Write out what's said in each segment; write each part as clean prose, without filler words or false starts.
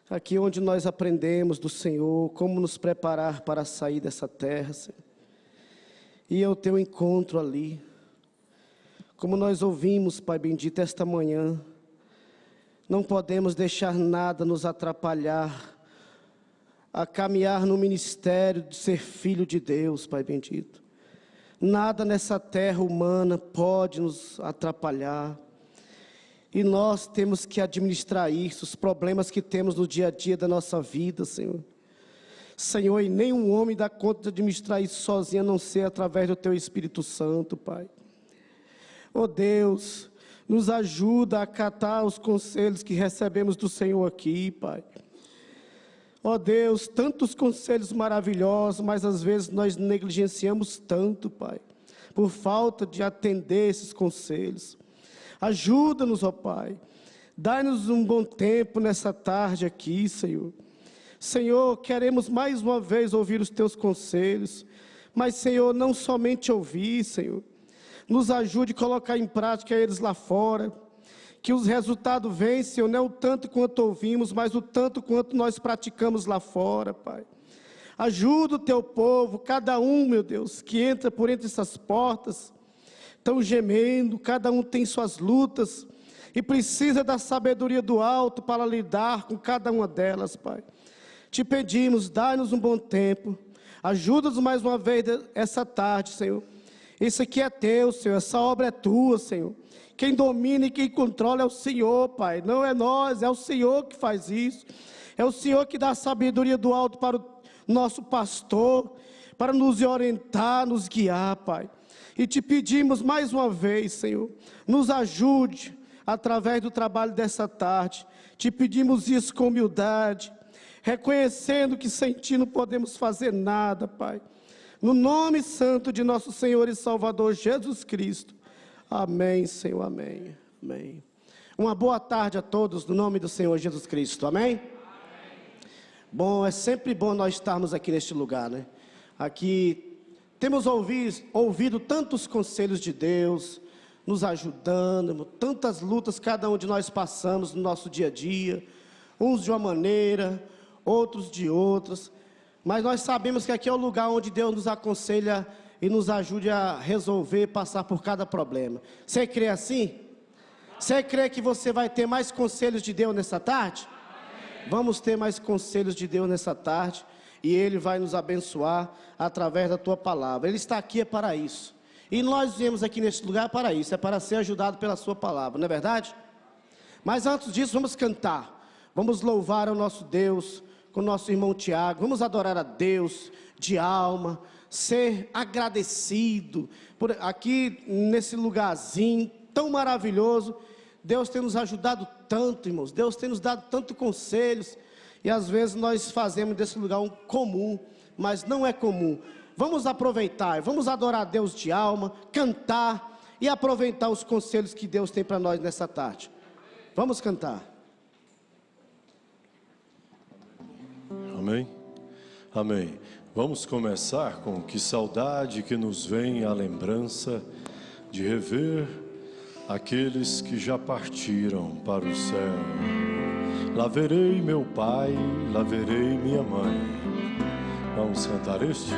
Aqui onde nós aprendemos do Senhor como nos preparar para sair dessa terra, Senhor. E ao teu encontro ali. Como nós ouvimos, Pai bendito, esta manhã, não podemos deixar nada nos atrapalhar a caminhar no ministério de ser filho de Deus, Pai bendito. Nada nessa terra humana pode nos atrapalhar. E nós temos que administrar isso, os problemas que temos no dia a dia da nossa vida, Senhor. Senhor, e nenhum homem dá conta de administrar isso sozinho, a não ser através do Teu Espírito Santo, Pai. Oh Deus, nos ajuda a acatar os conselhos que recebemos do Senhor aqui, Pai. Oh Deus, tantos conselhos maravilhosos, mas às vezes nós negligenciamos tanto, Pai, por falta de atender esses conselhos. Ajuda-nos, ó Pai. Dai-nos um bom tempo nessa tarde aqui, Senhor. Senhor, queremos mais uma vez ouvir os Teus conselhos, mas, Senhor, não somente ouvir, Senhor. Nos ajude a colocar em prática eles lá fora, que os resultados venham, Senhor, não o tanto quanto ouvimos, mas o tanto quanto nós praticamos lá fora, Pai. Ajuda o Teu povo, cada um, meu Deus, que entra por entre essas portas, estão gemendo, cada um tem suas lutas, e precisa da sabedoria do alto para lidar com cada uma delas, Pai. Te pedimos, dai-nos um bom tempo, ajuda-nos mais uma vez essa tarde, Senhor. Isso aqui é Teu, Senhor, essa obra é Tua, Senhor. Quem domina e quem controla é o Senhor, Pai, não é nós, é o Senhor que faz isso. É o Senhor que dá a sabedoria do alto para o nosso pastor, para nos orientar, nos guiar, Pai. E te pedimos mais uma vez, Senhor, nos ajude através do trabalho dessa tarde. Te pedimos isso com humildade, reconhecendo que sem Ti não podemos fazer nada, Pai. No nome santo de nosso Senhor e Salvador Jesus Cristo. Amém, Senhor, amém, amém. Uma boa tarde a todos, no nome do Senhor Jesus Cristo, amém? Amém. Bom, é sempre bom nós estarmos aqui neste lugar, né? Aqui temos ouvido tantos conselhos de Deus, nos ajudando, tantas lutas cada um de nós passamos no nosso dia a dia, uns de uma maneira, outros de outras, mas nós sabemos que aqui é o lugar onde Deus nos aconselha e nos ajude a resolver, passar por cada problema. Você crê assim? Você crê que você vai ter mais conselhos de Deus nessa tarde? Vamos ter mais conselhos de Deus nessa tarde, e Ele vai nos abençoar através da Tua palavra. Ele está aqui é para isso, e nós viemos aqui neste lugar para isso, é para ser ajudado pela Sua palavra, não é verdade? Mas antes disso, vamos cantar, vamos louvar ao nosso Deus, com o nosso irmão Tiago, vamos adorar a Deus de alma, ser agradecido, por aqui nesse lugarzinho tão maravilhoso. Deus tem nos ajudado tanto, irmãos, Deus tem nos dado tanto conselhos, e às vezes nós fazemos desse lugar um comum, mas não é comum. Vamos aproveitar, vamos adorar a Deus de alma, cantar e aproveitar os conselhos que Deus tem para nós nessa tarde. Vamos cantar. Amém? Amém. Vamos começar com que saudade que nos vem a lembrança de rever aqueles que já partiram para o céu. Lá verei meu pai, lá verei minha mãe. Vamos cantar este?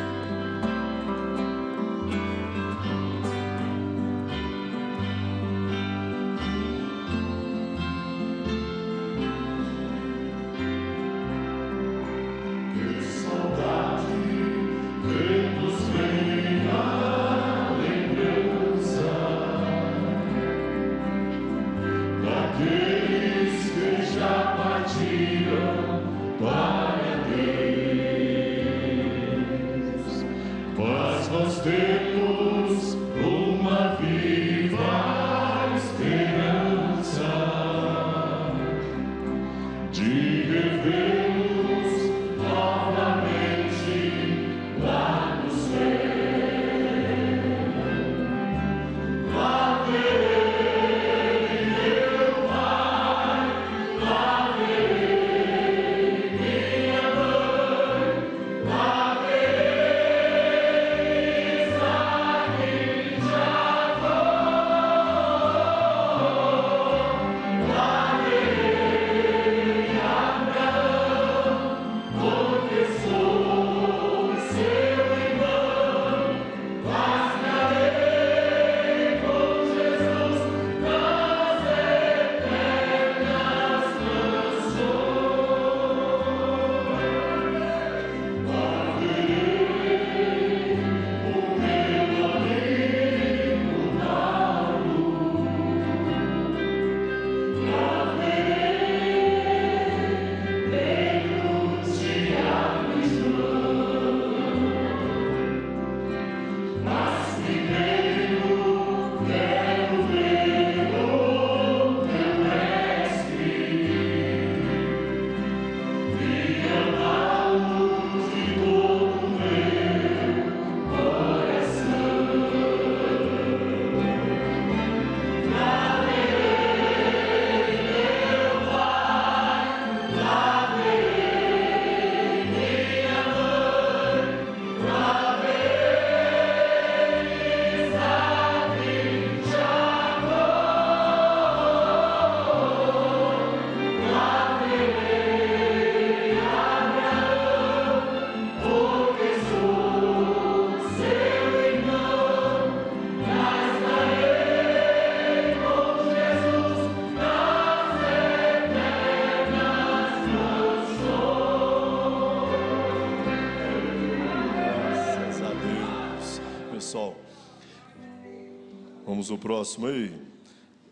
Vamos ao próximo aí.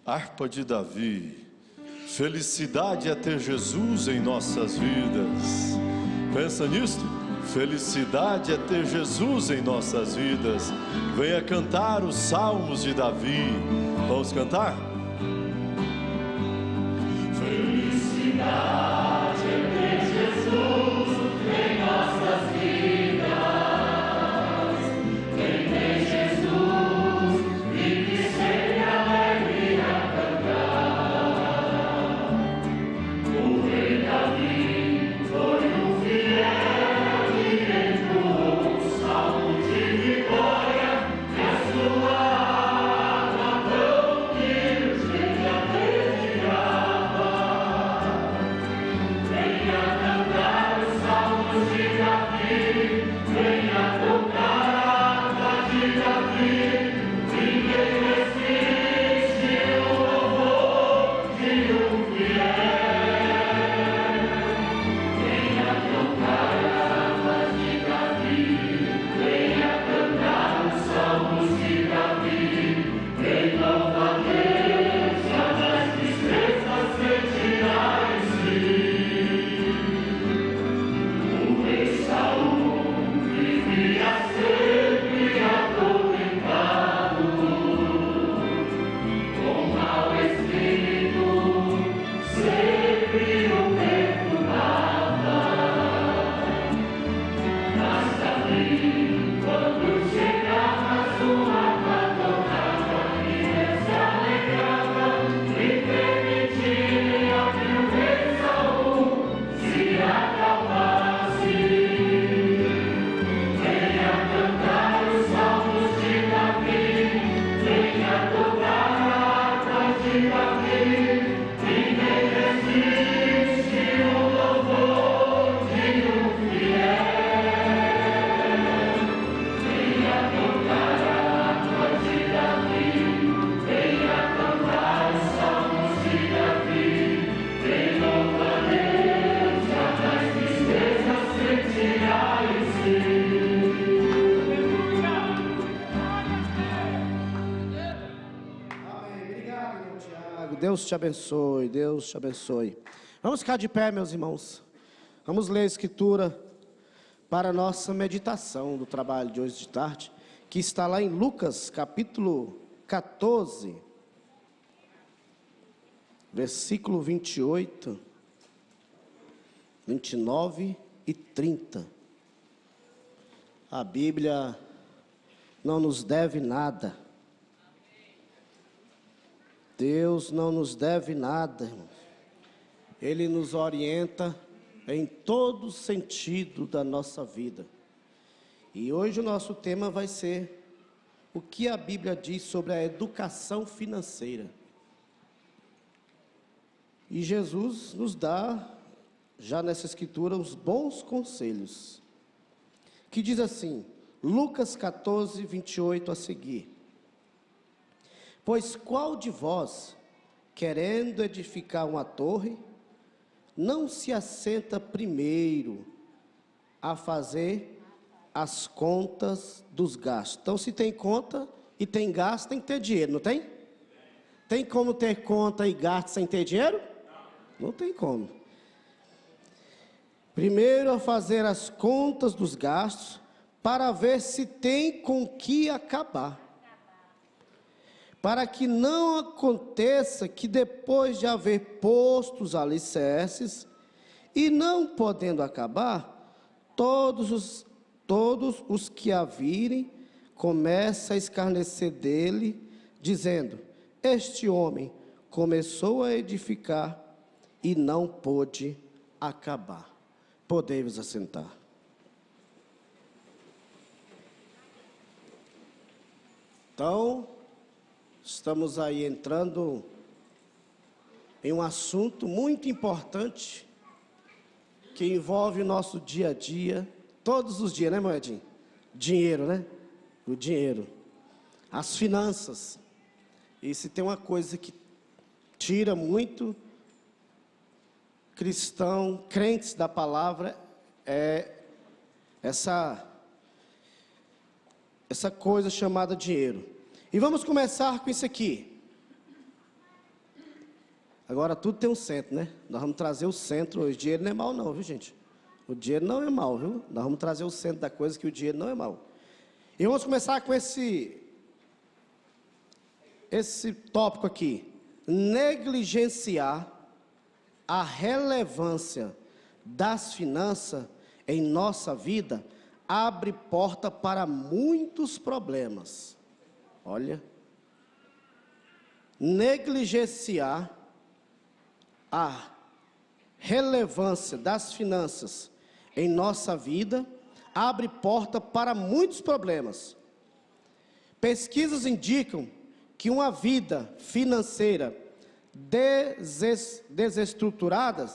Harpa de Davi. Felicidade é ter Jesus em nossas vidas. Pensa nisto? Felicidade é ter Jesus em nossas vidas. Venha cantar os salmos de Davi. Vamos cantar? Felicidade é ter Jesus em nossas vidas. Quem tem Jesus vive sempre alegre a cantar. O rei Davi foi um fiel que entoou um salmo de vitória e a sua alma tão humilde ele desejava. Venha cantar os salmos de Davi, venha tocar a harpa de Davi, ninguém resiste o louvor de um fiel. Venha tocar a harpa de Davi, venha cantar os salmos de Davi, em louva a Deus, jamais tristeza sentirá em si. O rei Saul vivia sempre atormentado, com mau espírito sempre o perturbava. Mas Davi, quando chegava sua harpa tocava e Deus se alegrava e permitia que o rei Saul se acalmasse. Venha cantar os salmos de Davi, venha tocar a harpa de Davi, ninguém resiste o louvor de um fiel. Venha tocar a harpa de Davi, venha cantar os salmos de Davi, em louva a Deus, jamais tristeza sentirá em si. Amém. Obrigado, irmão Tiago. Deus te abençoe, Deus te abençoe. Vamos ficar de pé, meus irmãos. Vamos ler a Escritura para a nossa meditação do trabalho de hoje de tarde, que está lá em Lucas, capítulo 14, versículo 28, 29 e 30. A Bíblia não nos deve nada. Deus não nos deve nada, irmão. Ele nos orienta em todo sentido da nossa vida. E hoje o nosso tema vai ser o que a Bíblia diz sobre a educação financeira. E Jesus nos dá, já nessa escritura, os bons conselhos. Que diz assim, Lucas 14, 28 a seguir. Pois qual de vós, querendo edificar uma torre, não se assenta primeiro a fazer as contas dos gastos? Então, se tem conta e tem gasto, tem que ter dinheiro, não tem? Tem como ter conta e gasto sem ter dinheiro? Não tem como. Primeiro a fazer as contas dos gastos, para ver se tem com que acabar. Para que não aconteça que depois de haver posto os alicerces, e não podendo acabar, todos os que a virem, começam a escarnecer dele, dizendo, este homem começou a edificar e não pôde acabar. Podemos assentar. Então, estamos aí entrando em um assunto muito importante que envolve o nosso dia a dia, todos os dias, né, Moedinho? Dinheiro, né? O dinheiro. As finanças. E se tem uma coisa que tira muito cristão, crentes da palavra, é essa coisa chamada dinheiro. E vamos começar com isso aqui. Agora tudo tem um centro, né? Nós vamos trazer o centro hoje. O dinheiro não é mal não, viu, gente? O dinheiro não é mal, viu? Nós vamos trazer o centro da coisa, que o dinheiro não é mal. E vamos começar com esse tópico aqui. Negligenciar a relevância das finanças em nossa vida abre porta para muitos problemas. Olha. Negligenciar a relevância das finanças em nossa vida abre porta para muitos problemas. Pesquisas indicam que uma vida financeira desestruturada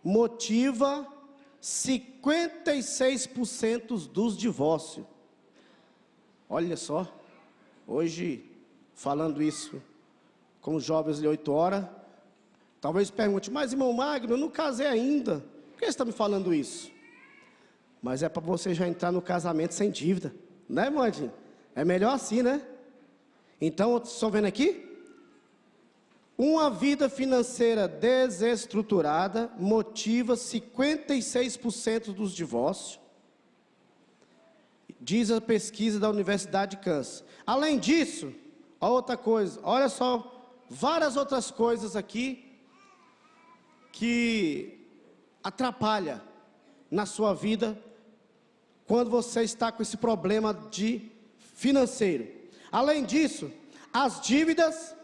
motiva 56% dos divórcios. Olha só, hoje falando isso com os jovens de 8 horas, talvez pergunte, mas irmão Magno, eu não casei ainda, por que você está me falando isso? Mas é para você já entrar no casamento sem dívida, né, Mandinho? É melhor assim, né? Então, estão vendo aqui? Uma vida financeira desestruturada motiva 56% dos divórcios, diz a pesquisa da Universidade de Kansas. Além disso, a outra coisa, olha só, várias outras coisas aqui que atrapalham na sua vida quando você está com esse problema de financeiro. Além disso, as dívidas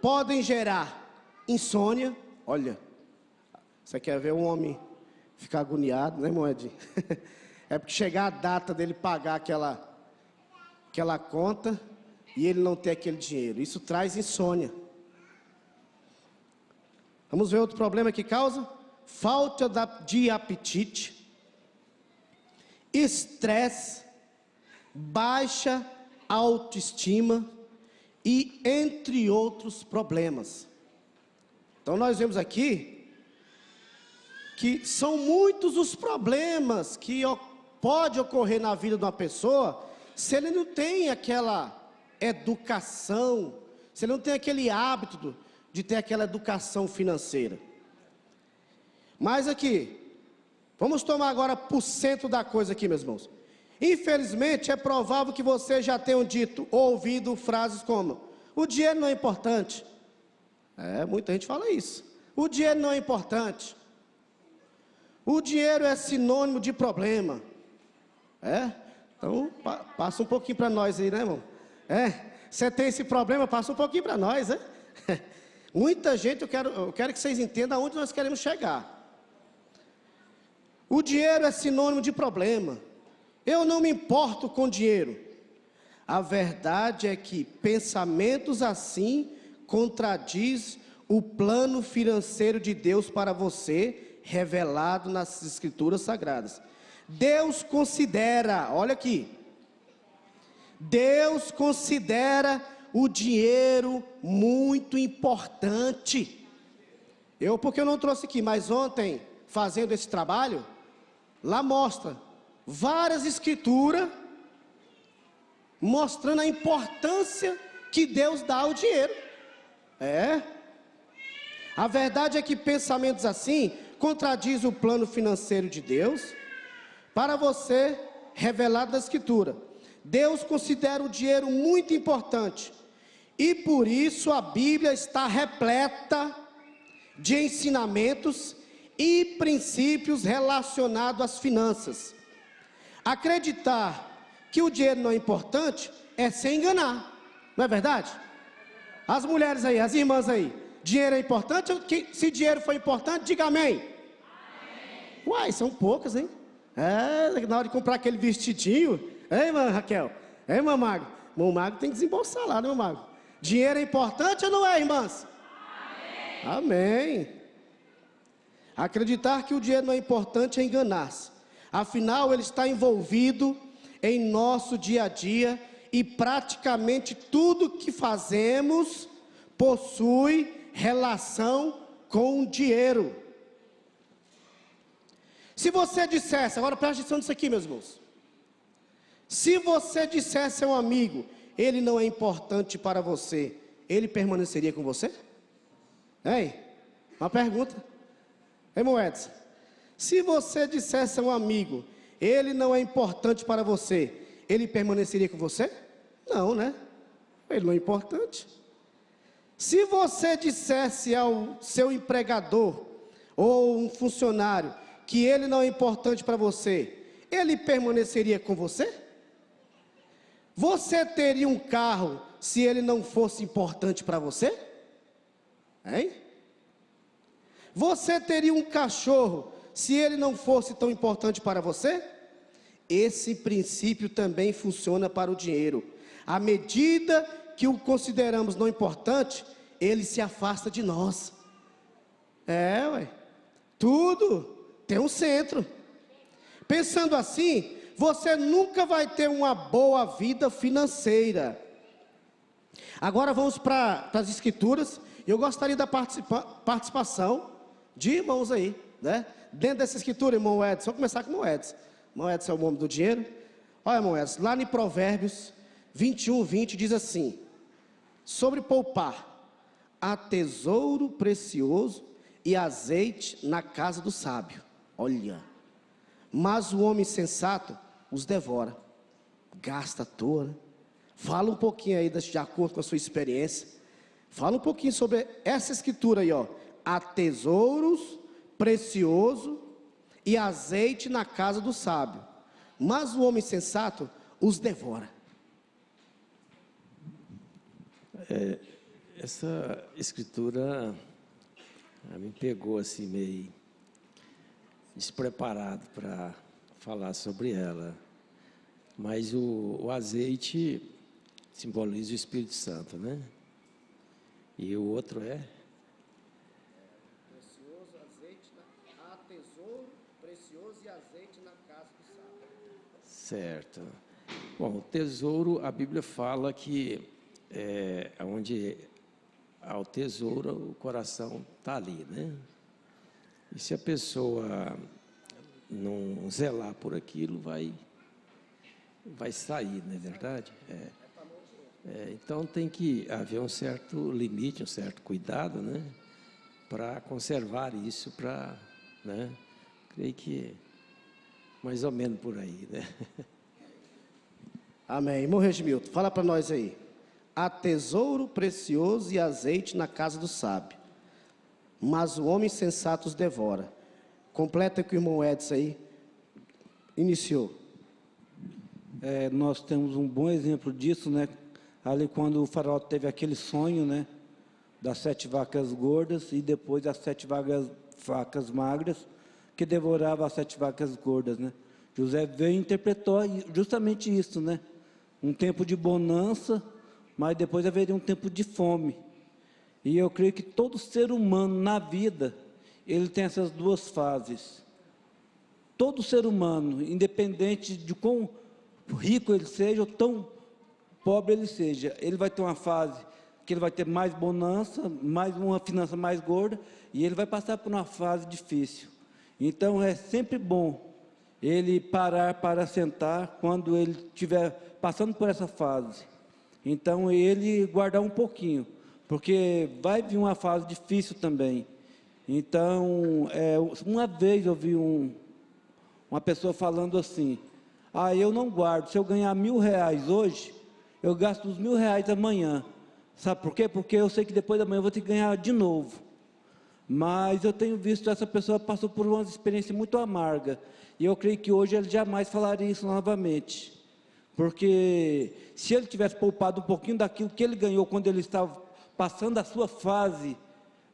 podem gerar insônia. Olha, você quer ver um homem ficar agoniado, né, Moedinho? É porque chegar a data dele pagar aquela conta e ele não ter aquele dinheiro. Isso traz insônia. Vamos ver outro problema que causa? Falta de apetite, estresse, baixa autoestima e entre outros problemas. Então nós vemos aqui que são muitos os problemas que pode ocorrer na vida de uma pessoa se ele não tem aquela educação, se ele não tem aquele hábito de ter aquela educação financeira. Mas aqui, vamos tomar agora por cento da coisa aqui, meus irmãos. Infelizmente, é provável que você já tenha dito ou ouvido frases como: o dinheiro não é importante. Muita gente fala isso. O dinheiro não é importante. O dinheiro é sinônimo de problema. Então, passa um pouquinho para nós aí, né, irmão? Você tem esse problema, passa um pouquinho para nós, né? Muita gente, eu quero que vocês entendam aonde nós queremos chegar. O dinheiro é sinônimo de problema. Eu não me importo com dinheiro. A verdade é que pensamentos assim contradiz o plano financeiro de Deus para você, revelado nas Escrituras Sagradas. Deus considera, olha aqui, Deus considera o dinheiro muito importante. Porque eu não trouxe aqui, mas ontem, fazendo esse trabalho, lá mostra várias escrituras mostrando a importância que Deus dá ao dinheiro. A verdade é que pensamentos assim contradizem o plano financeiro de Deus para você, revelado na escritura. Deus considera o dinheiro muito importante e por isso a Bíblia está repleta de ensinamentos e princípios relacionados às finanças. Acreditar que o dinheiro não é importante é se enganar, não é verdade? As mulheres aí, as irmãs aí, dinheiro é importante? Se dinheiro for importante, diga amém. Uai, são poucas, hein? Na hora de comprar aquele vestidinho, hein, irmã Raquel? Hein, irmã Mago? Irmão Mago tem que desembolsar lá, né, irmão Mago? Dinheiro é importante ou não é, irmãs? Amém. Acreditar que o dinheiro não é importante é enganar-se. Afinal, ele está envolvido em nosso dia a dia e praticamente tudo que fazemos possui relação com o dinheiro. Se você dissesse, agora preste atenção nisso aqui, meus irmãos. Se você dissesse a um amigo: ele não é importante para você, ele permaneceria com você? Hein? Uma pergunta. Irmão Edson, se você dissesse a um amigo, ele não é importante para você, ele permaneceria com você? Não, né? Ele não é importante. Se você dissesse ao seu empregador ou um funcionário que ele não é importante para você, ele permaneceria com você? Você teria um carro se ele não fosse importante para você? Hein? Você teria um cachorro se ele não fosse tão importante para você? Esse princípio também funciona para o dinheiro. À medida que o consideramos não importante, ele se afasta de nós. Tudo tem um centro. Pensando assim, você nunca vai ter uma boa vida financeira. Agora vamos para as escrituras. Eu gostaria da participação de irmãos aí, né? Dentro dessa escritura, irmão Edson, vamos começar com o irmão Edson. Irmão Edson é o homem do dinheiro. Olha, irmão Edson, lá em Provérbios 21:20 diz assim: sobre poupar, há tesouro precioso e azeite na casa do sábio. Olha, mas o homem sensato os devora, gasta à toa, né? Fala um pouquinho aí, de acordo com a sua experiência. Fala um pouquinho sobre essa escritura aí, ó. Há tesouros precioso e azeite na casa do sábio, mas o homem sensato os devora. Essa escritura me pegou assim meio despreparado para falar sobre ela, mas o azeite simboliza o Espírito Santo, né? E o outro é Precioso azeite, há tesouro precioso e azeite na casa do sábio. certo. Bom, o tesouro, a Bíblia fala que onde há o tesouro, o coração está ali, né? E se a pessoa não zelar por aquilo, vai sair, não é verdade? Então tem que haver um certo limite, um certo cuidado, né? Para conservar isso, né? Creio que mais ou menos por aí, né? Amém. Irmão Regimilton, fala para nós aí. Há tesouro precioso e azeite na casa do sábio, mas o homem sensato os devora. Completa que o irmão Edson aí iniciou. Nós temos um bom exemplo disso, né? Ali quando o faraó teve aquele sonho, né? Das 7 vacas gordas e depois das 7 vacas magras, que devorava as 7 vacas gordas, né? José veio e interpretou justamente isso, né? Um tempo de bonança, mas depois haveria um tempo de fome. E eu creio que todo ser humano na vida, ele tem essas duas fases. Todo ser humano, independente de quão rico ele seja ou tão pobre ele seja, ele vai ter uma fase que ele vai ter mais bonança, mais uma finança mais gorda, e ele vai passar por uma fase difícil. Então é sempre bom ele parar para sentar quando ele estiver passando por essa fase. Então ele guardar um pouquinho, porque vai vir uma fase difícil também. Então, uma vez eu vi uma pessoa falando assim: eu não guardo, se eu ganhar R$1.000 hoje, eu gasto os R$1.000 amanhã. Sabe por quê? Porque eu sei que depois da manhã eu vou ter que ganhar de novo. Mas eu tenho visto essa pessoa passou por uma experiência muito amarga, e eu creio que hoje ele jamais falaria isso novamente. Porque se ele tivesse poupado um pouquinho daquilo que ele ganhou quando ele estava passando a sua fase,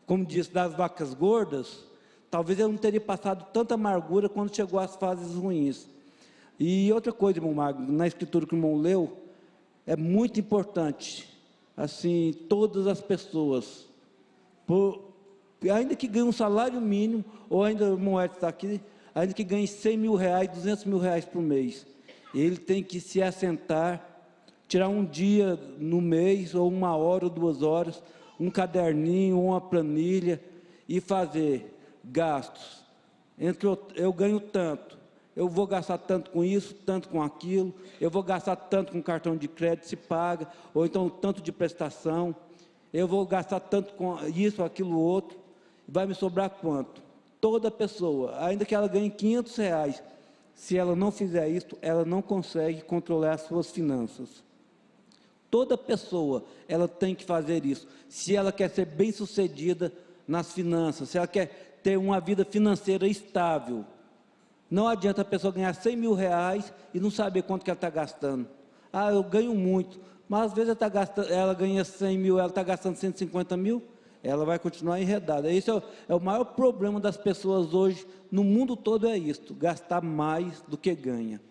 como disse, das vacas gordas, talvez ele não teria passado tanta amargura quando chegou às fases ruins. E outra coisa, irmão Magno, na escritura que o irmão leu, é muito importante, assim, todas as pessoas, ainda que ganhe um salário mínimo, ou ainda, o irmão Edson está aqui, ainda que ganhe R$100.000, R$200.000 por mês, ele tem que se assentar, tirar um dia no mês, ou 1 hora ou 2 horas, um caderninho, uma planilha, e fazer gastos. Eu ganho tanto, eu vou gastar tanto com isso, tanto com aquilo, eu vou gastar tanto com cartão de crédito, se paga, ou então tanto de prestação, eu vou gastar tanto com isso, aquilo, outro, vai me sobrar quanto? Toda pessoa, ainda que ela ganhe R$500, se ela não fizer isso, ela não consegue controlar as suas finanças. Toda pessoa, ela tem que fazer isso, se ela quer ser bem-sucedida nas finanças, se ela quer ter uma vida financeira estável. Não adianta a pessoa ganhar R$100.000 e não saber quanto que ela está gastando. Ah, eu ganho muito, mas às vezes ela ganha 100 mil, ela está gastando 150 mil, ela vai continuar enredada. Esse é o maior problema das pessoas hoje, no mundo todo é isto, gastar mais do que ganha.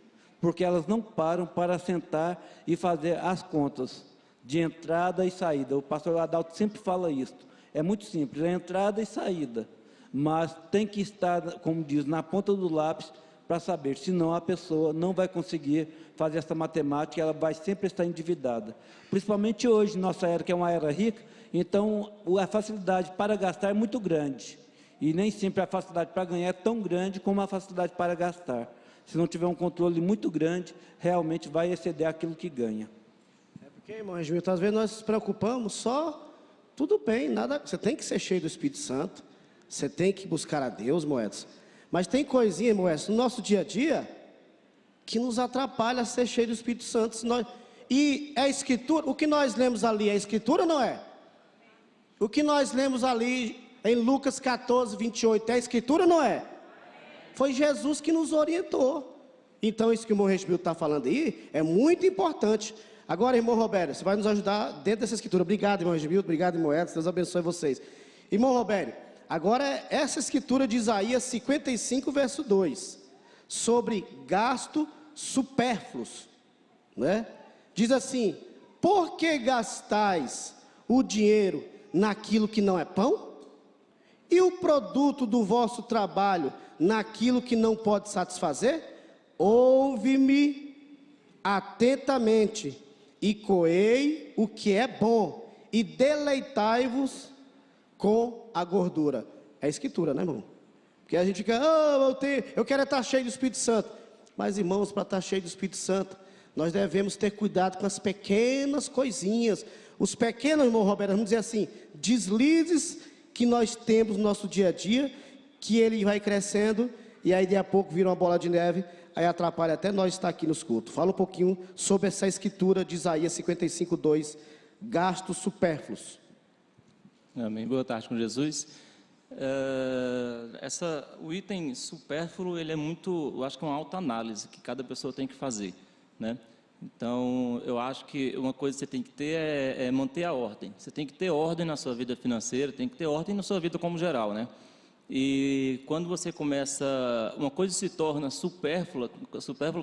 Porque elas não param para sentar e fazer as contas de entrada e saída. O pastor Adalto sempre fala isso. É muito simples, é entrada e saída. Mas tem que estar, como diz, na ponta do lápis para saber, senão a pessoa não vai conseguir fazer essa matemática, ela vai sempre estar endividada. Principalmente hoje, nossa era, que é uma era rica, então a facilidade para gastar é muito grande. E nem sempre a facilidade para ganhar é tão grande como a facilidade para gastar. Se não tiver um controle muito grande, realmente vai exceder aquilo que ganha. É porque, irmão Regimilton, às vezes nós nos preocupamos só, tudo bem, nada, você tem que ser cheio do Espírito Santo, você tem que buscar a Deus, Moedas. Mas tem coisinha, Moedas, no nosso dia a dia, que nos atrapalha a ser cheio do Espírito Santo. E a Escritura, o que nós lemos ali, é a Escritura ou não é? O que nós lemos ali em Lucas 14, 28, é a Escritura ou não é? Foi Jesus que nos orientou. Então isso que o irmão Regimilton está falando aí, é muito importante. Agora, irmão Roberto, você vai nos ajudar dentro dessa Escritura. Obrigado, irmão Regimilton, obrigado, irmão Edson, Deus abençoe vocês. Irmão Roberto, agora essa Escritura de Isaías 55, verso 2, sobre gasto supérfluos, né? Diz assim: por que gastais o dinheiro naquilo que não é pão? E o produto do vosso trabalho naquilo que não pode satisfazer? Ouve-me atentamente e coei o que é bom e deleitai-vos com a gordura. É a Escritura, né, irmão? Porque a gente fica, eu quero estar cheio do Espírito Santo. Mas, irmãos, para estar cheio do Espírito Santo, nós devemos ter cuidado com as pequenas coisinhas, os pequenos, irmão Roberto, vamos dizer assim, deslizes que nós temos no nosso dia a dia, que ele vai crescendo, e aí de a pouco vira uma bola de neve, aí atrapalha até nós estar aqui nos cultos. Fala um pouquinho sobre essa Escritura de Isaías 55, 2, gastos supérfluos. Amém. Boa tarde com Jesus. O item supérfluo, ele é muito, eu acho que é uma autoanálise que cada pessoa tem que fazer, né? Então, eu acho que uma coisa que você tem que ter é manter a ordem. Você tem que ter ordem na sua vida financeira, tem que ter ordem na sua vida como geral, né? E quando você começa, uma coisa se torna supérflua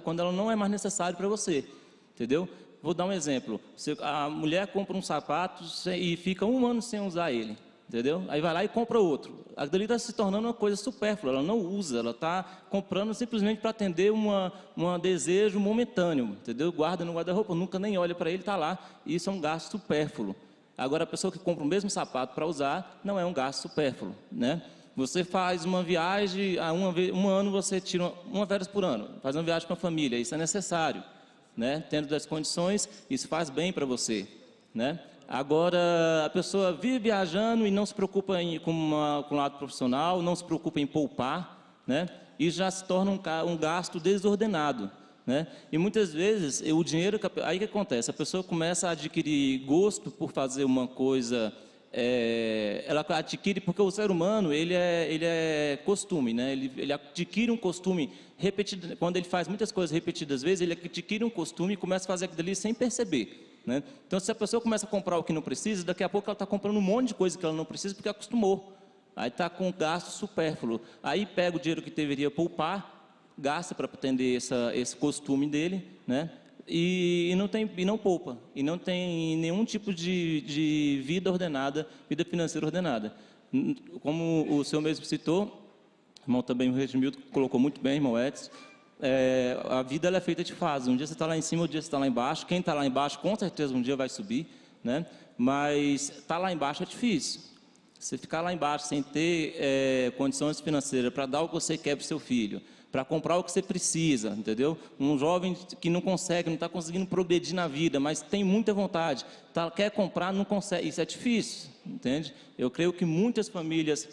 quando ela não é mais necessária para você, entendeu? Vou dar um exemplo. A mulher compra um sapato e fica 1 ano sem usar ele, entendeu? Aí vai lá e compra outro. Aquilo ali está se tornando uma coisa supérflua, ela não usa, ela está comprando simplesmente para atender um desejo momentâneo, entendeu? Guarda no guarda-roupa, nunca nem olha para ele, está lá, e isso é um gasto supérfluo. Agora, a pessoa que compra o mesmo sapato para usar, não é um gasto supérfluo, né? Você faz uma viagem, um ano você tira uma férias por ano, faz uma viagem com a família, isso é necessário, né? Tendo das condições, isso faz bem para você, né? Agora, a pessoa vive viajando e não se preocupa com o lado profissional, não se preocupa em poupar, né? E já se torna um gasto desordenado, né? E muitas vezes, o dinheiro, aí o que acontece? A pessoa começa a adquirir gosto por fazer uma coisa, ela adquire, porque o ser humano, ele é costume, né? Ele adquire um costume repetido, quando ele faz muitas coisas repetidas vezes, ele adquire um costume e começa a fazer aquilo ali sem perceber, né? Então, se a pessoa começa a comprar o que não precisa, daqui a pouco ela está comprando um monte de coisa que ela não precisa porque acostumou. Aí está com gasto supérfluo. Aí pega o dinheiro que deveria poupar, gasta para atender esse costume dele, né? E não poupa, e não tem nenhum tipo de vida ordenada, vida financeira ordenada. Como o senhor mesmo citou, irmão também o Regimilton colocou muito bem, irmão Edson, a vida ela é feita de fases. Um dia você está lá em cima, um dia você está lá embaixo. Quem está lá embaixo, com certeza um dia vai subir, né? Mas estar lá embaixo é difícil. Você ficar lá embaixo sem ter condições financeiras para dar o que você quer para o seu filho, para comprar o que você precisa, entendeu? Um jovem que não consegue, não está conseguindo progredir na vida, mas tem muita vontade, quer comprar, não consegue, isso é difícil, entende? Eu creio que muitas famílias,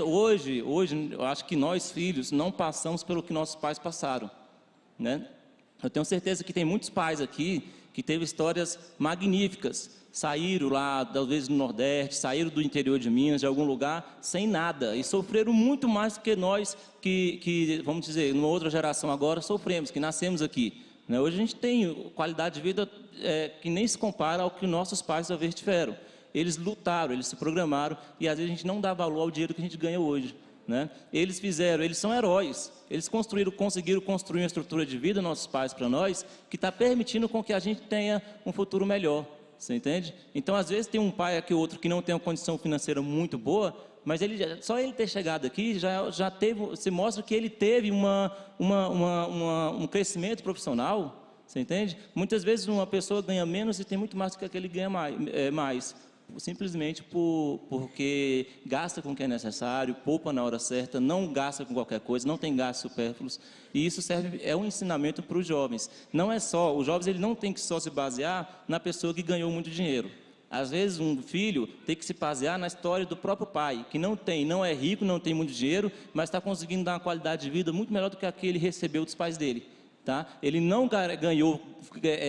hoje, eu acho que nós filhos não passamos pelo que nossos pais passaram, né? Eu tenho certeza que tem muitos pais aqui que teve histórias magníficas, saíram lá, talvez do Nordeste, saíram do interior de Minas, de algum lugar, sem nada, e sofreram muito mais do que nós, que vamos dizer, numa outra geração agora, sofremos, que nascemos aqui, né? Hoje a gente tem qualidade de vida que nem se compara ao que nossos pais talvez tiveram. Eles lutaram, eles se programaram, e às vezes a gente não dá valor ao dinheiro que a gente ganha hoje, né? Eles são heróis, eles conseguiram construir uma estrutura de vida, nossos pais, para nós, que está permitindo com que a gente tenha um futuro melhor. Você entende? Então, às vezes, tem um pai aqui, outro que não tem uma condição financeira muito boa, mas só ele ter chegado aqui, já teve, você mostra que ele teve um crescimento profissional, você entende? Muitas vezes uma pessoa ganha menos e tem muito mais do que aquele ganha mais. Simplesmente porque gasta com o que é necessário, poupa na hora certa, não gasta com qualquer coisa, não tem gastos supérfluos, e isso é um ensinamento para os jovens. Não é só, os jovens, ele não tem que só se basear na pessoa que ganhou muito dinheiro. Às vezes um filho tem que se basear na história do próprio pai, que não é rico, não tem muito dinheiro, mas está conseguindo dar uma qualidade de vida muito melhor do que a que ele recebeu dos pais dele. Tá? Ele não ganhou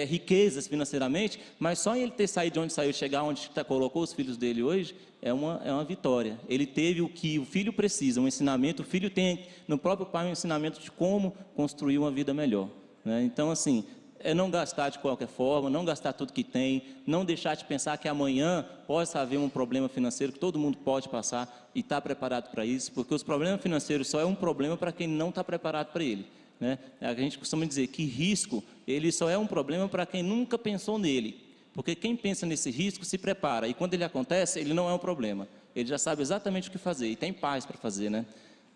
riquezas financeiramente, mas só em ele ter saído de onde saiu e chegar onde colocou os filhos dele hoje, é uma vitória. Ele teve o que o filho precisa, um ensinamento, o filho tem no próprio pai um ensinamento de como construir uma vida melhor, né? Então, assim, não gastar de qualquer forma, não gastar tudo que tem, não deixar de pensar que amanhã possa haver um problema financeiro, que todo mundo pode passar, e estar preparado para isso, porque os problemas financeiros só é um problema para quem não está preparado para ele, né? A gente costuma dizer que risco, ele só é um problema para quem nunca pensou nele, porque quem pensa nesse risco se prepara, e quando ele acontece, ele não é um problema, ele já sabe exatamente o que fazer, e tem paz para fazer, né?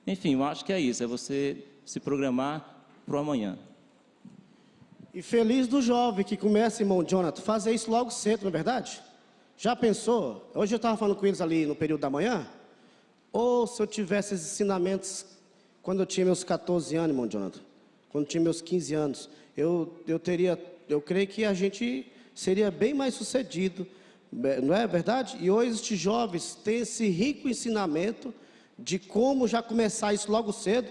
Enfim, eu acho que é isso, é você se programar para o amanhã. E feliz do jovem que começa, irmão Jonathan, fazer isso logo cedo, não é verdade? Já pensou? Hoje eu estava falando com eles ali no período da manhã, ou se eu tivesse esses ensinamentos quando eu tinha meus 14 anos, irmão Jonathan, quando eu tinha meus 15 anos, eu creio que a gente seria bem mais sucedido, não é verdade? E hoje estes jovens têm esse rico ensinamento de como já começar isso logo cedo.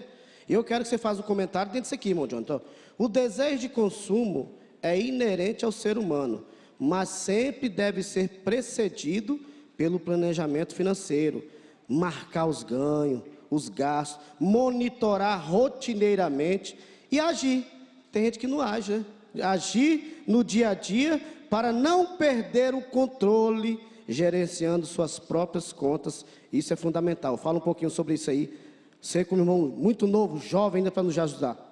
E eu quero que você faça um comentário dentro disso aqui, irmão Jonathan. O desejo de consumo é inerente ao ser humano, mas sempre deve ser precedido pelo planejamento financeiro, marcar os ganhos, os gastos, monitorar rotineiramente e agir. Tem gente que não age, né? Agir no dia a dia para não perder o controle, gerenciando suas próprias contas. Isso é fundamental. Fala um pouquinho sobre isso aí. Você, como irmão muito novo, jovem, ainda para nos ajudar.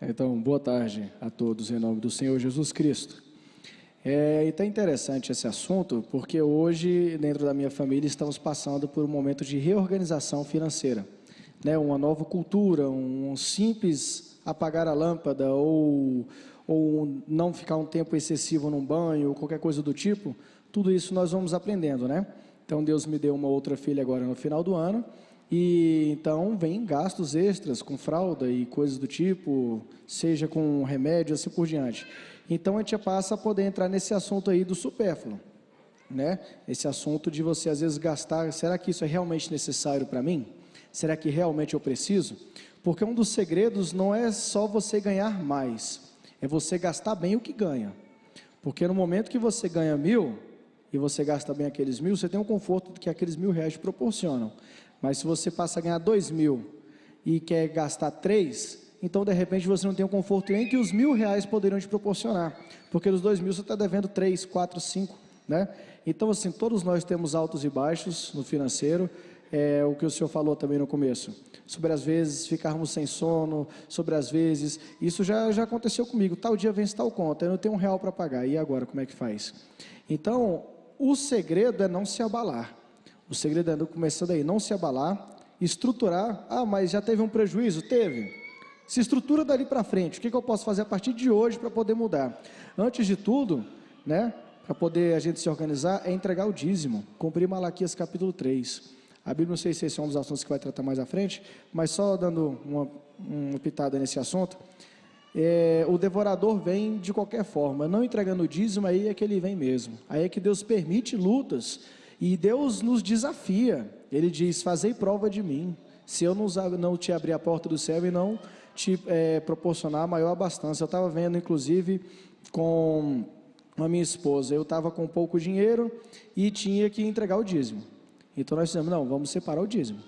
Então, boa tarde a todos, em nome do Senhor Jesus Cristo. E está interessante esse assunto, porque hoje, dentro da minha família, estamos passando por um momento de reorganização financeira, né? Uma nova cultura, um simples apagar a lâmpada, ou não ficar um tempo excessivo num banho, ou qualquer coisa do tipo, tudo isso nós vamos aprendendo, né? Então, Deus me deu uma outra filha agora no final do ano, e então vem gastos extras com fralda e coisas do tipo, seja com remédio, assim por diante. Então a gente passa a poder entrar nesse assunto aí do supérfluo, né? Esse assunto de você às vezes gastar, será que isso é realmente necessário para mim? Será que realmente eu preciso? Porque um dos segredos não é só você ganhar mais, é você gastar bem o que ganha. Porque no momento que você ganha 1.000 e você gasta bem aqueles 1.000, você tem um conforto que aqueles R$1.000 te proporcionam. Mas se você passa a ganhar 2.000 e quer gastar 3, então de repente você não tem o conforto nem que os R$1.000 poderiam te proporcionar, porque dos 2.000 você está devendo 3, 4, 5, né? Então assim, todos nós temos altos e baixos no financeiro, o que o senhor falou também no começo, sobre às vezes ficarmos sem sono, sobre às vezes, isso já aconteceu comigo, tal dia vence tal conta, eu não tenho R$1 para pagar, e agora como é que faz? Então, o segredo é não se abalar. O segredo é, começando aí, não se abalar, estruturar. Mas já teve um prejuízo? Teve. Se estrutura dali para frente. O que eu posso fazer a partir de hoje para poder mudar? Antes de tudo, né, para poder a gente se organizar, é entregar o dízimo, cumprir Malaquias capítulo 3. A Bíblia, não sei se esse é um dos assuntos que vai tratar mais à frente, mas só dando uma pitada nesse assunto, o devorador vem de qualquer forma, não entregando o dízimo, aí é que ele vem mesmo, aí é que Deus permite lutas, e Deus nos desafia, Ele diz, fazei prova de mim, se eu não te abrir a porta do céu e não te proporcionar maior abastança. Eu estava vendo, inclusive, com a minha esposa, eu estava com pouco dinheiro e tinha que entregar o dízimo, então nós dissemos, não, vamos separar o dízimo.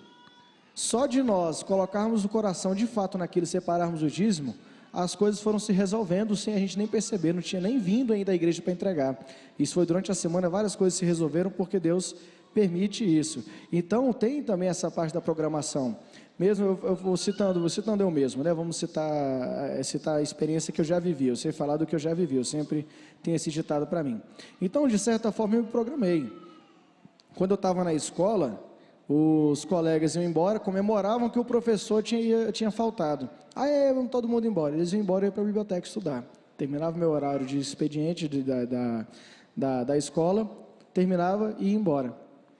Só de nós colocarmos o coração de fato naquilo, separarmos o dízimo, as coisas foram se resolvendo sem a gente nem perceber, não tinha nem vindo ainda à igreja para entregar. Isso foi durante a semana, várias coisas se resolveram porque Deus permite isso. Então tem também essa parte da programação. Mesmo eu vou citando eu mesmo, né? Vamos citar a experiência que eu já vivi, eu sei falar do que eu já vivi, eu sempre tenho esse ditado para mim. Então, de certa forma, eu me programei. Quando eu estava na escola, os colegas iam embora, comemoravam que o professor tinha faltado. Aí, vamos todo mundo embora. Eles iam embora e iam para a biblioteca estudar. Terminava meu horário de expediente da escola, terminava e ia embora,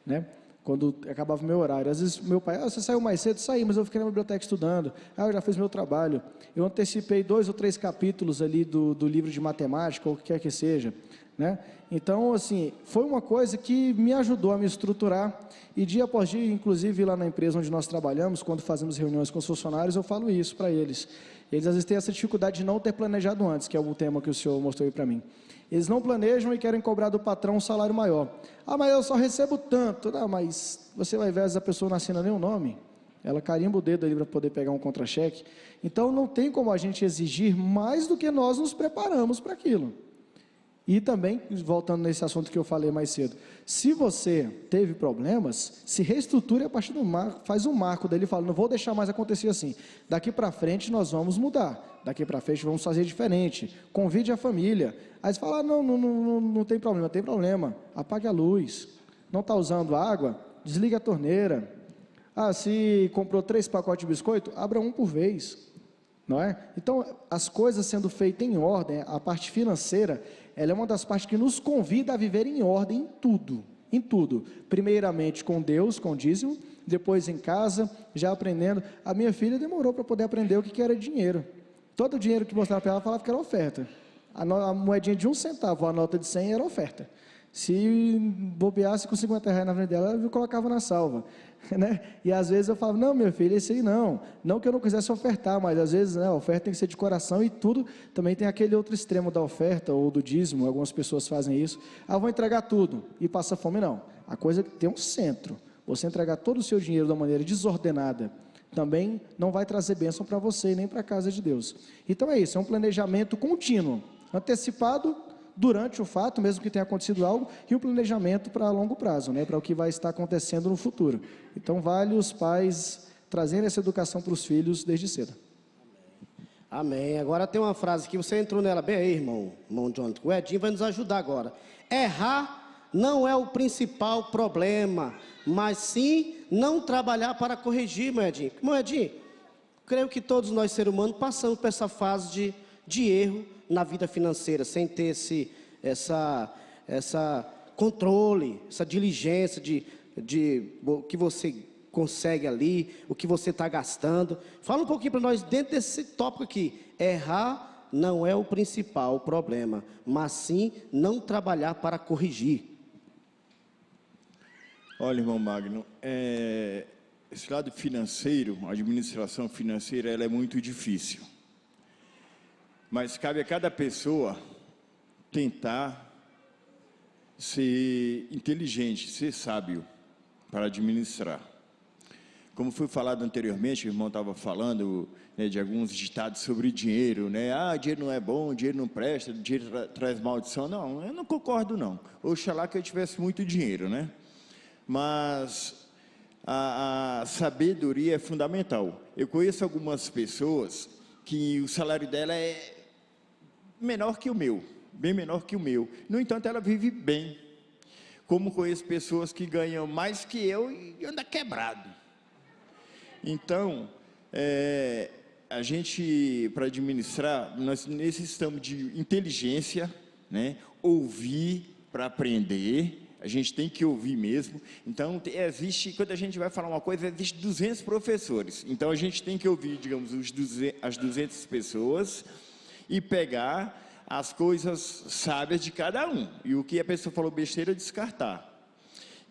né? Quando acabava o meu horário. Às vezes meu pai, você saiu mais cedo? Saí, mas eu fiquei na biblioteca estudando. Eu já fiz meu trabalho. Eu antecipei 2 ou 3 capítulos ali do livro de matemática, ou o que quer que seja, né? Então, assim, foi uma coisa que me ajudou a me estruturar, e dia após dia, inclusive lá na empresa onde nós trabalhamos, quando fazemos reuniões com os funcionários, eu falo isso para eles. Eles às vezes têm essa dificuldade de não ter planejado antes, que é o tema que o senhor mostrou aí para mim. Eles não planejam e querem cobrar do patrão um salário maior. Ah, mas eu só recebo tanto. Não, mas você vai ver, às vezes a pessoa não assina nem o nome, ela carimba o dedo ali para poder pegar um contra-cheque. Então não tem como a gente exigir mais do que nós nos preparamos para aquilo. E também, voltando nesse assunto que eu falei mais cedo, se você teve problemas, se reestruture a partir do marco, faz um marco dele e fala, não vou deixar mais acontecer assim, daqui para frente nós vamos mudar, daqui para frente vamos fazer diferente, convide a família. Aí você fala, não tem problema, apague a luz, não está usando água, desliga a torneira. Ah, se comprou 3 pacotes de biscoito, abra um por vez, não é? Então, as coisas sendo feitas em ordem, a parte financeira, ela é uma das partes que nos convida a viver em ordem em tudo. Primeiramente com Deus, com o dízimo, depois em casa, já aprendendo. A minha filha demorou para poder aprender o que era dinheiro. Todo o dinheiro que mostrava para ela, falava que era oferta. A moedinha de 1 centavo, a nota de 100 era oferta. Se bobeasse com R$50 na frente dela, eu colocava na salva, né? E às vezes eu falava, não, meu filho, esse aí não que eu não quisesse ofertar, mas às vezes, né, a oferta tem que ser de coração, e tudo, também tem aquele outro extremo da oferta, ou do dízimo, algumas pessoas fazem isso, vou entregar tudo, e passa fome. Não, a coisa tem um centro, você entregar todo o seu dinheiro da maneira desordenada, também não vai trazer bênção para você, nem para a casa de Deus. Então é isso, é um planejamento contínuo, antecipado, durante o fato, mesmo que tenha acontecido algo, e o planejamento para longo prazo, né, para o que vai estar acontecendo no futuro. Então, vale os pais trazerem essa educação para os filhos desde cedo. Amém. Agora tem uma frase que você entrou nela bem aí, irmão Jonathan. O Edinho vai nos ajudar agora. Errar não é o principal problema, mas sim não trabalhar para corrigir, meu Edinho. Meu Edinho, creio que todos nós, seres humanos, passamos por essa fase de erro na vida financeira, sem ter essa controle, essa diligência de o que você consegue ali, o que você está gastando. Fala um pouquinho para nós dentro desse tópico aqui. Errar não é o principal problema, mas sim não trabalhar para corrigir. Olha, irmão Magno, esse lado financeiro, a administração financeira, ela é muito difícil. Mas cabe a cada pessoa tentar ser inteligente, ser sábio para administrar. Como foi falado anteriormente, o irmão estava falando, né, de alguns ditados sobre dinheiro, né? Dinheiro não é bom, dinheiro não presta, dinheiro traz maldição. Não, eu não concordo não. Oxalá que eu tivesse muito dinheiro, né? Mas a sabedoria é fundamental. Eu conheço algumas pessoas que o salário dela é menor que o meu, bem menor que o meu. No entanto, ela vive bem. Como conheço pessoas que ganham mais que eu e anda quebrado. Então, a gente, para administrar, nós necessitamos de inteligência, né? Ouvir para aprender, a gente tem que ouvir mesmo. Então, quando a gente vai falar uma coisa, existe 200 professores. Então, a gente tem que ouvir, digamos, as 200 pessoas e pegar as coisas sábias de cada um. E o que a pessoa falou besteira, descartar.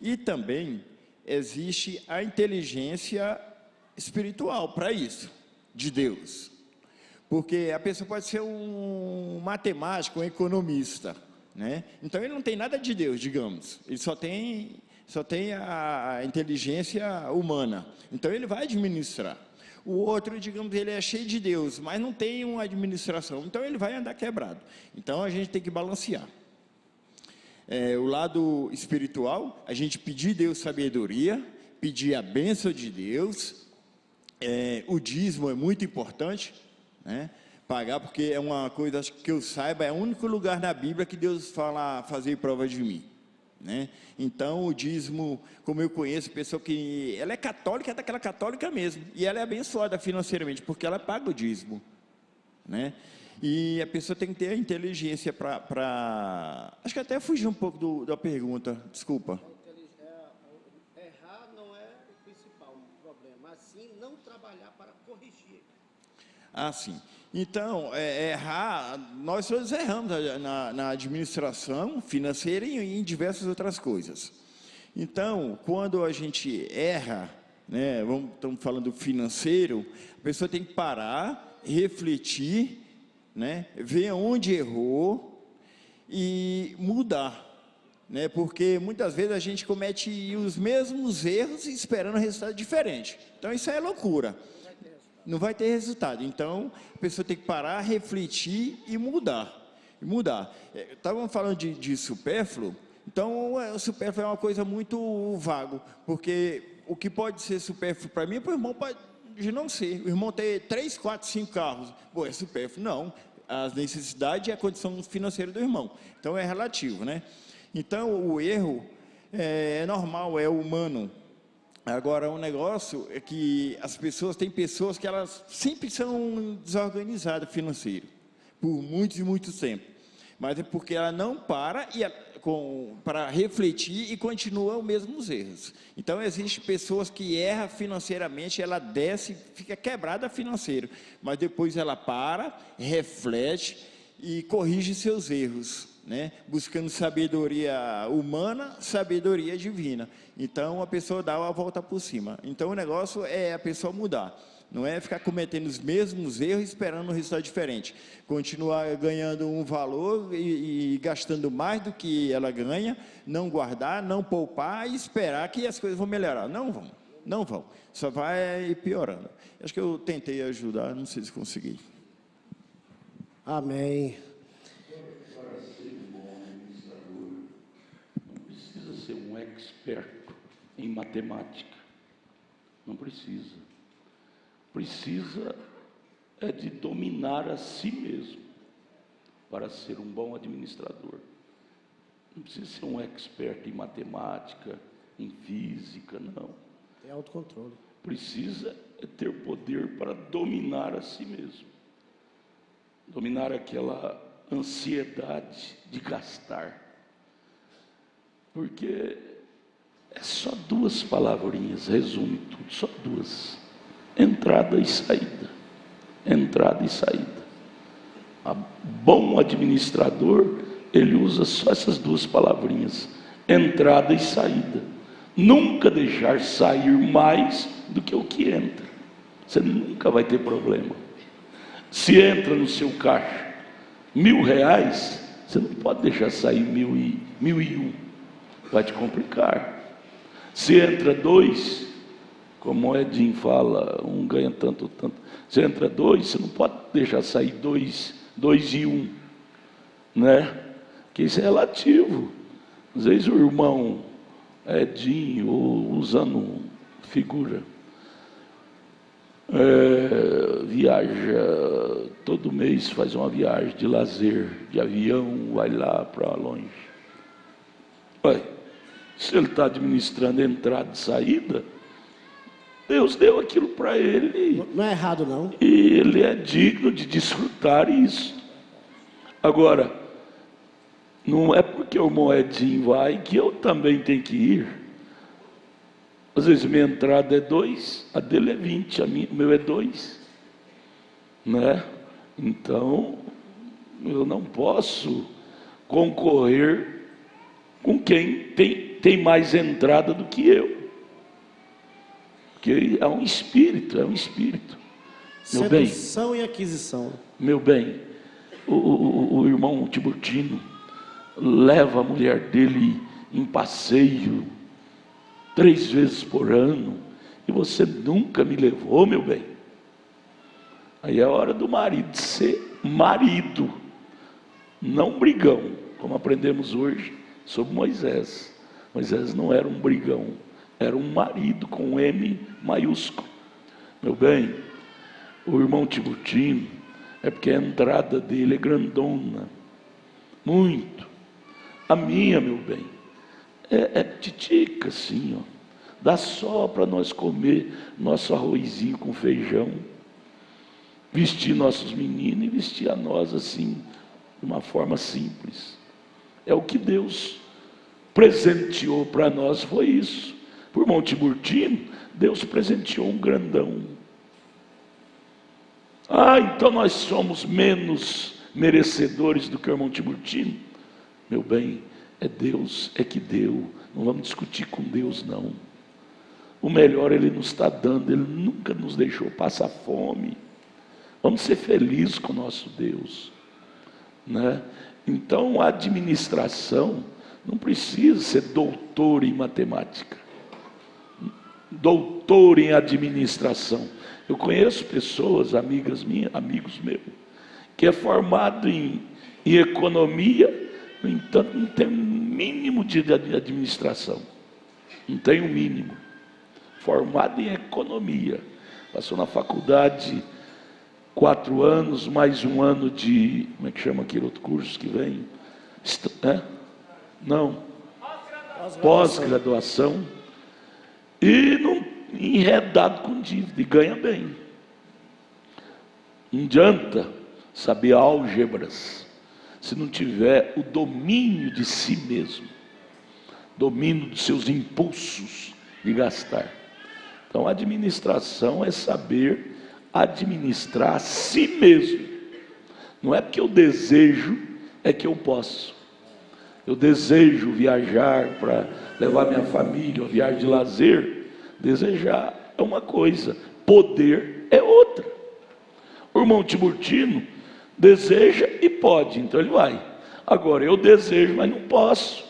E também existe a inteligência espiritual para isso, de Deus. Porque a pessoa pode ser um matemático, um economista, né? Então ele não tem nada de Deus, digamos. Ele só tem a inteligência humana. Então ele vai administrar. O outro, digamos, ele é cheio de Deus, mas não tem uma administração. Então ele vai andar quebrado. Então a gente tem que balancear. O lado espiritual, a gente pedir a Deus sabedoria, pedir a bênção de Deus. O dízimo é muito importante, né? Pagar, porque é uma coisa, acho que eu saiba, é o único lugar na Bíblia que Deus fala fazer prova de mim, né? Então o dízimo, como eu conheço, pessoa que ela é católica, é daquela católica mesmo, e ela é abençoada financeiramente, porque ela paga o dízimo, né? E a pessoa tem que ter a inteligência para... Acho que até fugi um pouco da pergunta, desculpa. Errar não é o principal problema, mas sim não trabalhar para corrigir. Sim. Então, errar, nós todos erramos na administração financeira e em diversas outras coisas. Então, quando a gente erra, né, estamos falando financeiro, a pessoa tem que parar, refletir, né, ver onde errou e mudar, né, porque muitas vezes a gente comete os mesmos erros esperando resultado diferente. Então isso é loucura, não vai ter resultado. Então a pessoa tem que parar, refletir e mudar. Estávamos falando de supérfluo. Então o supérfluo é uma coisa muito vago, porque o que pode ser supérfluo para mim, para o irmão pode de não ser. O irmão ter 3, 4, 5 carros, é supérfluo. Não, as necessidades e a condição financeira do irmão. Então é relativo, né? Então o erro é normal, é humano. Agora, um negócio é que tem pessoas que elas sempre são desorganizadas financeiro, por muitos e muitos tempos. Mas é porque ela não para para refletir e continua os mesmos erros. Então, existem pessoas que erram financeiramente, ela desce, fica quebrada financeiro, mas depois ela para, reflete e corrige seus erros, né? Buscando sabedoria humana, sabedoria divina. Então, a pessoa dá a volta por cima. Então, o negócio é a pessoa mudar. Não é ficar cometendo os mesmos erros esperando um resultado diferente. Continuar ganhando um valor e gastando mais do que ela ganha, não guardar, não poupar e esperar que as coisas vão melhorar. Não vão. Só vai piorando. Acho que eu tentei ajudar, não sei se consegui. Amém. Para ser um bom administrador, não precisa ser um experto em matemática. Não precisa. Precisa de dominar a si mesmo para ser um bom administrador. Não precisa ser um expert em matemática, em física, não. É autocontrole. Precisa ter poder para dominar a si mesmo. Dominar aquela ansiedade de gastar. Porque é só 2 palavrinhas, resume tudo, só 2. Entrada e saída. Entrada e saída. Bom administrador, ele usa só essas 2 palavrinhas. Entrada e saída. Nunca deixar sair mais do que o que entra. Você nunca vai ter problema. Se entra no seu caixa R$1.000, você não pode deixar sair 1.001. Vai te complicar. Se entra 2, como o Edinho fala, um ganha tanto. Se entra 2, você não pode deixar sair 2 e 1, né? Porque isso é relativo. Às vezes o irmão Edinho, usando figura, viaja todo mês, faz uma viagem de lazer, de avião, vai lá para longe. Se ele está administrando entrada e saída, Deus deu aquilo para ele. Não é errado, não. E ele é digno de desfrutar isso. Agora, Não é porque o irmão Edinho vai que eu também tenho que ir. Às vezes minha entrada é 2, a dele é 20, o meu é 2, né? Então, eu não posso concorrer com quem tem mais entrada do que eu. Porque é um espírito, Meu bem, Sedução e aquisição. meu bem, o irmão Tiburtino leva a mulher dele em passeio 3 vezes por ano, e você nunca me levou, meu bem. Aí é hora do marido ser marido, não brigão, como aprendemos hoje sobre Moisés. Moisés não era um brigão, era um marido com M maiúsculo. Meu bem, o irmão Tiburtino, é porque a entrada dele é grandona, muito. A minha, meu bem, é titica assim, ó. Dá só para nós comer nosso arrozinho com feijão, vestir nossos meninos e vestir a nós assim, de uma forma simples. É o que Deus presenteou para nós, foi isso. Por irmão Tiburtino, Deus presenteou um grandão. Então nós somos menos merecedores do que o irmão Tiburtino? Meu bem, é Deus, é que deu. Não vamos discutir com Deus, não. O melhor Ele nos está dando, Ele nunca nos deixou passar fome. Vamos ser felizes com o nosso Deus, né? Então a administração não precisa ser doutor em matemática, doutor em administração. Eu conheço pessoas, amigas minhas, amigos meus, que é formado em economia, no entanto não tem um mínimo de administração, não tem um mínimo. Formado em economia, passou na faculdade 4 anos, mais 1 ano de, como é que chama aquele outro curso que vem? Não, pós-graduação, e não, enredado com dívida, e ganha bem. Não adianta saber álgebras se não tiver o domínio de si mesmo, domínio dos seus impulsos de gastar. Então a administração é saber administrar a si mesmo. Não é porque eu desejo, é que eu posso. Eu desejo viajar para levar minha família, uma viagem de lazer. Desejar é uma coisa, poder é outra. O irmão Tiburtino deseja e pode, então ele vai. Agora, eu desejo, mas não posso.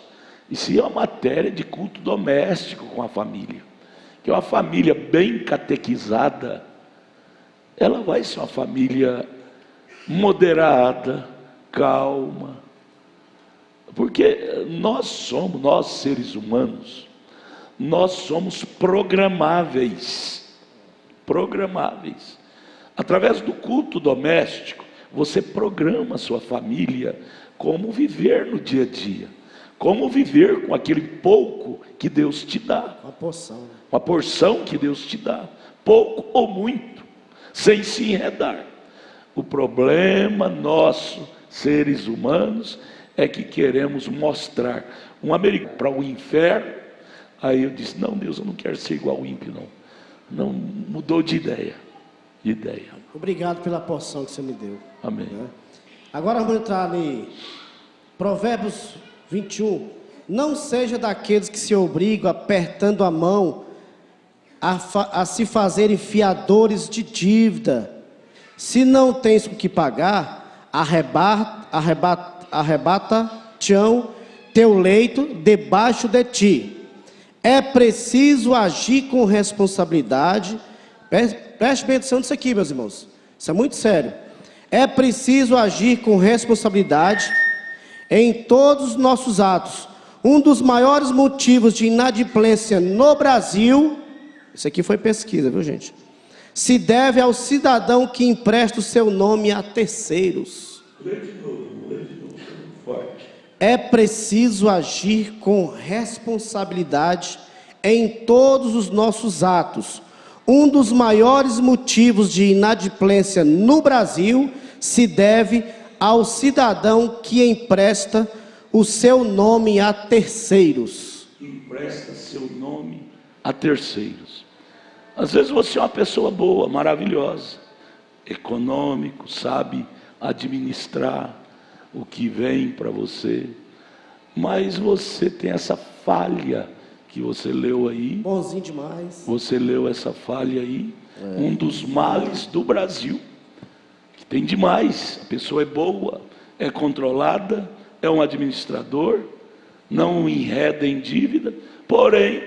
Isso é uma matéria de culto doméstico com a família. Que uma família bem catequizada, ela vai ser uma família moderada, calma. Porque nós seres humanos, nós somos programáveis. Através do culto doméstico, você programa a sua família como viver no dia a dia, como viver com aquele pouco que Deus te dá. Uma porção que Deus te dá, pouco ou muito, sem se enredar. O problema nosso, seres humanos, é que queremos mostrar um americano para o inferno. Aí eu disse, não, Deus, eu não quero ser igual ao ímpio, não mudou de ideia. Obrigado pela porção que você me deu. Amém. Agora vamos entrar em Provérbios 21. Não seja daqueles que se obrigam apertando a mão a se fazerem fiadores de dívida. Se não tens o que pagar, arrebata-te-ão teu leito debaixo de ti. É preciso agir com responsabilidade. Preste bem atenção nisso aqui, meus irmãos. Isso é muito sério. É preciso agir com responsabilidade em todos os nossos atos. Um dos maiores motivos de inadimplência no Brasil, isso aqui foi pesquisa, viu, gente? Se deve ao cidadão que empresta o seu nome a terceiros. É preciso agir com responsabilidade em todos os nossos atos. Um dos maiores motivos de inadimplência no Brasil se deve ao cidadão que empresta o seu nome a terceiros. Empresta seu nome a terceiros. Às vezes você é uma pessoa boa, maravilhosa, econômico, sabe administrar o que vem para você, mas você tem essa falha que você leu aí. Bonzinho demais. Você leu essa falha aí, um dos males do Brasil, que tem demais. A pessoa é boa, é controlada, é um administrador, não enreda em dívida, porém,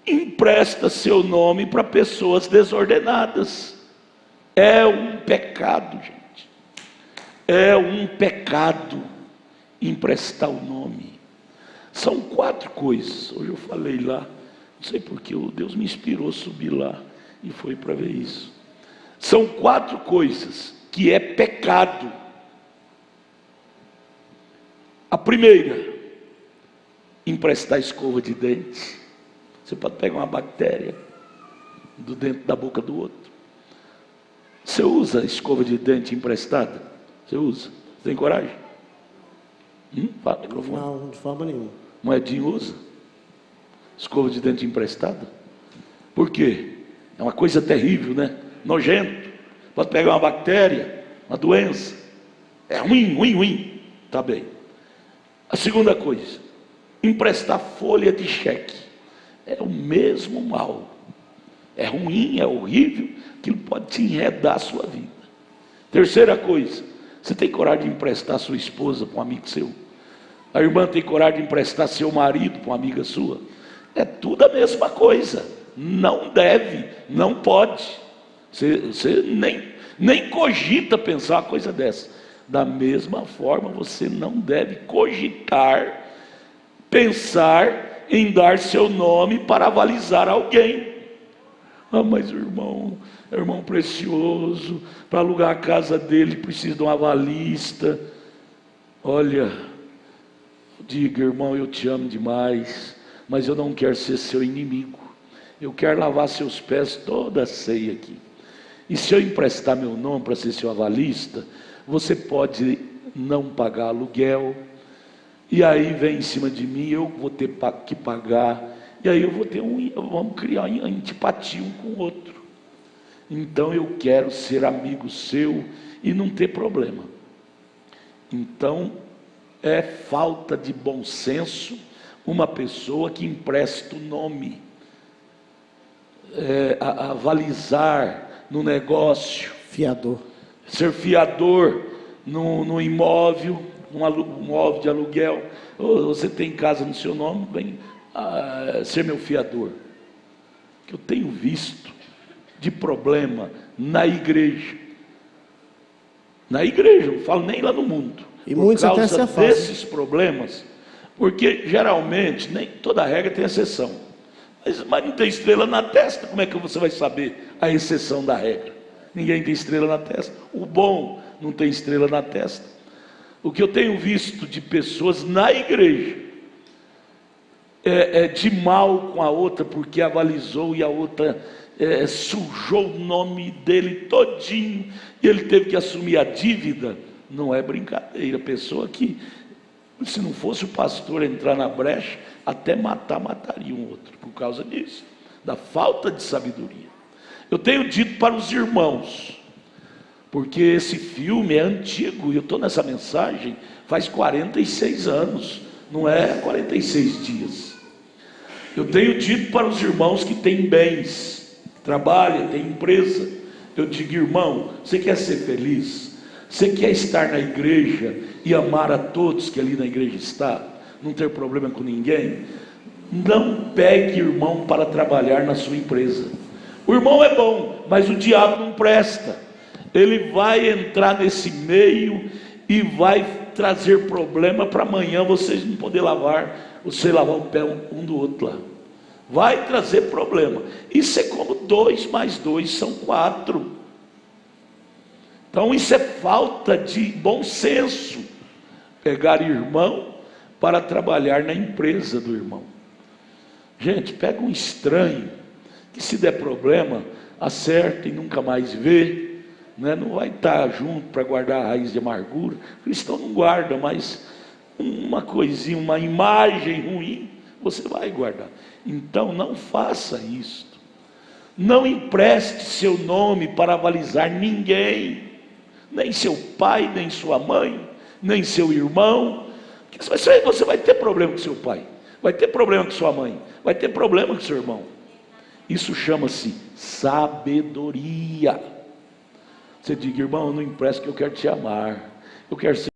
empresta seu nome para pessoas desordenadas. É um pecado, gente. É um pecado emprestar o nome. São 4 coisas. Hoje eu falei lá, não sei porque Deus me inspirou a subir lá e foi para ver isso. São 4 coisas que é pecado. A primeira, emprestar escova de dente. Você pode pegar uma bactéria do dentro da boca do outro. Você usa escova de dente emprestada? Você usa? Você tem coragem? Fala, microfone. Não, de forma nenhuma. Moedinho usa? Escova de dente emprestada? Por quê? É uma coisa terrível, né? Nojento. Pode pegar uma bactéria, uma doença. É ruim, ruim, ruim. Tá bem. A segunda coisa, emprestar folha de cheque. É o mesmo mal. É ruim, é horrível, aquilo pode te enredar a sua vida. Terceira coisa, você tem coragem de emprestar sua esposa para um amigo seu? A irmã tem coragem de emprestar seu marido para uma amiga sua? É tudo a mesma coisa. Não deve, não pode. Você nem cogita pensar uma coisa dessa. Da mesma forma, você não deve cogitar, pensar em dar seu nome para avalizar alguém. Ah, mas o irmão precioso, para alugar a casa dele precisa de um avalista. Olha, diga, irmão, eu te amo demais, mas eu não quero ser seu inimigo. Eu quero lavar seus pés toda a ceia aqui. E se eu emprestar meu nome para ser seu avalista, você pode não pagar aluguel, e aí vem em cima de mim, eu vou ter que pagar, e aí vamos criar uma antipatia um com o outro. Então eu quero ser amigo seu e não ter problema. Então é falta de bom senso uma pessoa que empresta o nome, avalizar no negócio, Fiador. ser fiador no imóvel, um imóvel de aluguel. Você tem casa no seu nome, vem ser meu fiador. Que eu tenho visto de problema na igreja, não falo nem lá no mundo, E por muitos até causa se afastam. desses problemas, porque geralmente nem toda regra tem exceção, mas não tem estrela na testa. Como é que você vai saber a exceção da regra? Ninguém tem estrela na testa. O bom não tem estrela na testa. O que eu tenho visto de pessoas na igreja é de mal com a outra, porque avalizou e a outra sujou o nome dele todinho, e ele teve que assumir a dívida. Não é brincadeira. Pessoa que, se não fosse o pastor entrar na brecha, até mataria um outro, por causa disso, da falta de sabedoria. Eu tenho dito para os irmãos, porque esse filme é antigo, e eu estou nessa mensagem faz 46 anos, não é 46 dias. Eu tenho dito para os irmãos que têm bens, trabalham, têm empresa. Eu digo, irmão, você quer ser feliz? Você quer estar na igreja e amar a todos que ali na igreja está? Não ter problema com ninguém? Não pegue irmão para trabalhar na sua empresa. O irmão é bom, mas o diabo não presta. Ele vai entrar nesse meio e vai trazer problema para amanhã vocês não poder lavar o pé um do outro lá. Vai trazer problema. Isso é como 2 mais 2 são 4. Então isso é falta de bom senso. Pegar irmão para trabalhar na empresa do irmão. Gente, pega um estranho, que se der problema, acerta e nunca mais vê, né? Não vai estar junto para guardar a raiz de amargura. O cristão não guarda, mas uma coisinha, uma imagem ruim, você vai guardar. Então não faça isto. Não empreste seu nome para avalizar ninguém, nem seu pai, nem sua mãe, nem seu irmão. Você vai ter problema com seu pai, vai ter problema com sua mãe, vai ter problema com seu irmão. Isso chama-se sabedoria. Você diga: irmão, eu não empresto, que eu quero te amar, eu quero ser